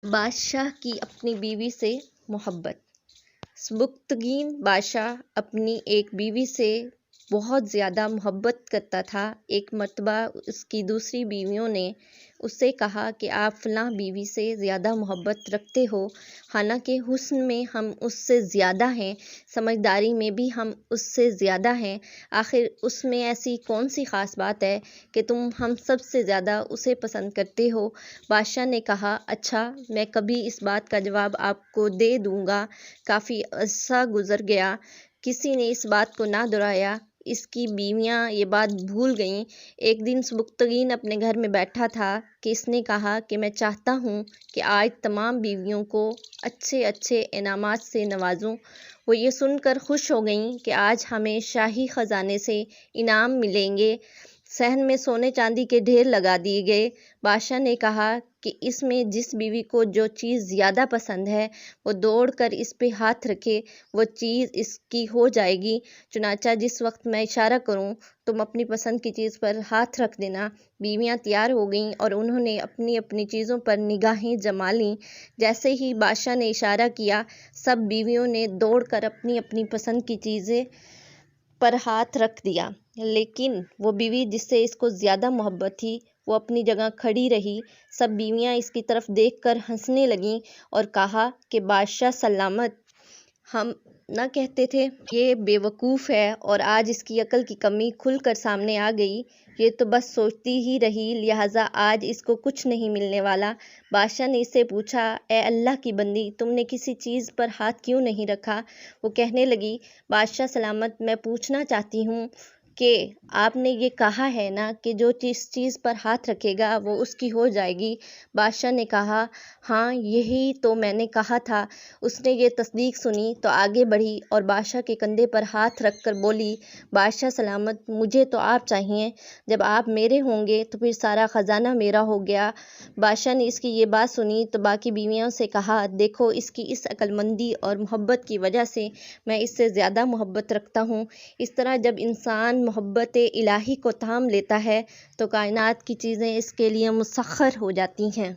بادشاہ کی اپنی بیوی سے محبت۔ سبکتگین بادشاہ اپنی ایک بیوی سے بہت زیادہ محبت کرتا تھا۔ ایک مرتبہ اس کی دوسری بیویوں نے اس سے کہا کہ آپ فلاں بیوی سے زیادہ محبت رکھتے ہو، حالانکہ حسن میں ہم اس سے زیادہ ہیں، سمجھداری میں بھی ہم اس سے زیادہ ہیں، آخر اس میں ایسی کون سی خاص بات ہے کہ تم ہم سب سے زیادہ اسے پسند کرتے ہو؟ بادشاہ نے کہا، اچھا میں کبھی اس بات کا جواب آپ کو دے دوں گا۔ کافی عرصہ گزر گیا، کسی نے اس بات کو نہ دہرایا، اس کی بیویاں یہ بات بھول گئیں۔ ایک دن سبکتگین اپنے گھر میں بیٹھا تھا کہ اس نے کہا کہ میں چاہتا ہوں کہ آج تمام بیویوں کو اچھے اچھے انعامات سے نوازوں۔ وہ یہ سن کر خوش ہو گئیں کہ آج ہمیں شاہی خزانے سے انعام ملیں گے۔ صحن میں سونے چاندی کے ڈھیر لگا دیے گئے۔ بادشاہ نے کہا کہ اس میں جس بیوی کو جو چیز زیادہ پسند ہے وہ دوڑ کر اس پہ ہاتھ رکھے، وہ چیز اس کی ہو جائے گی۔ چنانچہ جس وقت میں اشارہ کروں تم اپنی پسند کی چیز پر ہاتھ رکھ دینا۔ بیویاں تیار ہو گئیں اور انہوں نے اپنی اپنی چیزوں پر نگاہیں جما لیں۔ جیسے ہی بادشاہ نے اشارہ کیا، سب بیویوں نے دوڑ کر اپنی اپنی پسند کی چیزیں پر ہاتھ رکھ دیا، لیکن وہ بیوی جس سے اس کو زیادہ محبت تھی وہ اپنی جگہ کھڑی رہی۔ سب بیویاں اس کی طرف دیکھ کر ہنسنے لگیں اور کہا کہ بادشاہ سلامت، ہم نہ کہتے تھے یہ بے وقوف ہے اور آج اس کی عقل کی کمی کھل کر سامنے آ گئی، یہ تو بس سوچتی ہی رہی، لہٰذا آج اس کو کچھ نہیں ملنے والا۔ بادشاہ نے اس سے پوچھا، اے اللہ کی بندی، تم نے کسی چیز پر ہاتھ کیوں نہیں رکھا؟ وہ کہنے لگی، بادشاہ سلامت، میں پوچھنا چاہتی ہوں کہ آپ نے یہ کہا ہے نا کہ جو چیز پر ہاتھ رکھے گا وہ اس کی ہو جائے گی؟ بادشاہ نے کہا، ہاں یہی تو میں نے کہا تھا۔ اس نے یہ تصدیق سنی تو آگے بڑھی اور بادشاہ کے کندھے پر ہاتھ رکھ کر بولی، بادشاہ سلامت، مجھے تو آپ چاہیے، جب آپ میرے ہوں گے تو پھر سارا خزانہ میرا ہو گیا۔ بادشاہ نے اس کی یہ بات سنی تو باقی بیویوں سے کہا، دیکھو اس کی اس عقل مندی اور محبت کی وجہ سے میں اس سے زیادہ محبت رکھتا ہوں۔ اس طرح جب انسان محبت الہی کو تھام لیتا ہے تو کائنات کی چیزیں اس کے لیے مسخر ہو جاتی ہیں۔